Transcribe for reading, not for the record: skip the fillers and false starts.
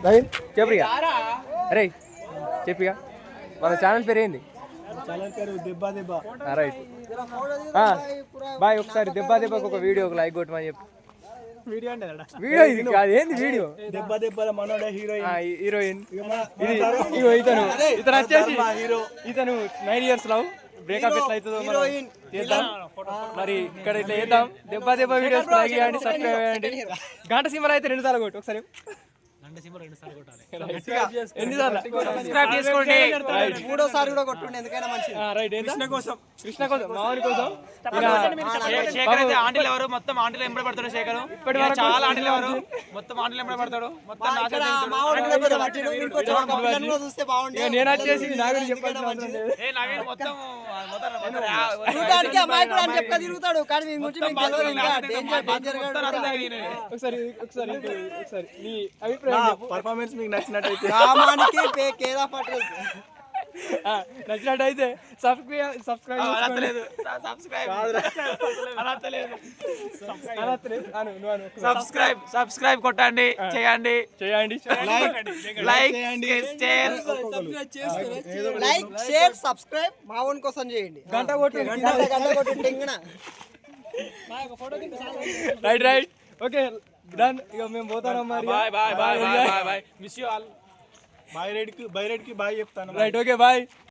నవీన్ చెప్పిగా అరే చెప్పిగా మన ఛానల్ పేరు ఏంది? ఛానల్ పేరు దెబ్బ దెబ్బ. Right bye. ఒకసారి దెబ్బ దెబ్బకు ఒక వీడియో ఒక లైక్ కొట్టమని చెప్పి. వీడియో అంటే వీడియో ఇది కాదు, ఏంది వీడియో? దెబ్బ దెబ్బల మనోడే హీరోయిన్. హీరోయిన్ ఇది. ఇగో ఇతను వచ్చేసి ఇతను 9 years లవ్ బ్రేకప్ ఎట్లా అవుతుందో మనం చేద్దాం. మరి ఇక్కడ ఇట్లా చేద్దాం. దెబ్బ దెబ్బ వీడియోస్ లైక్ చేయండి, సబ్స్క్రైబ్ చేయండి. గంట సింబల్ అయితే 2 సార్లు కొట్టు ఒకసారి. సబ్స్క్రైబ్ చేసుకోండి. మూడోసారి కూడా కొట్టుండే, ఎందుకైనా మంచిది. రైట్. కృష్ణ కోసం మామూలు కోసం శేఖర్ అయితే ఆంటీలు ఎవరు మొత్తం ఆంటీలు ఎంబడి పడతాడు. శేఖర్ ఇప్పటి వరకు చాలా ఆంటీలు ఎవరు మొత్తం ఆంటీలు ఎంబడి పడతాడు. మొత్తం చూస్తే బాగుండే. నేను వచ్చేసి నాగరి చెప్పాల్సిన అవసరం లేదు. నవీన్ మొత్తం చూడడానికి అమ్మాయి కూడా అని చెప్తా తిరుగుతాడు, కానీ మీ గురించి మీకు తెలియదు. ఇంకా డేంజర్ ఒకసారి ఒకసారి ఒకసారి నీ అభిప్రాయం. పర్ఫార్మెన్స్ మీకు నచ్చినట్టయితే రామానికి కేర్ ఆఫ్ అడ్రస్ నచ్చినట్టయితే సబ్స్క్రైబ్ సబ్స్క్రైబ్ కొట్టండి, చేయండి లైక్ షేర్ సబ్స్క్రైబ్ మావన్ కోసం చేయండి. గంట కొట్టు రైట్. Okay done. ఇక మేము పోతాం మరి. Bye miss you all. Bye రెడ్కి బాయ్ చెప్తాను. రైట్. Okay bye.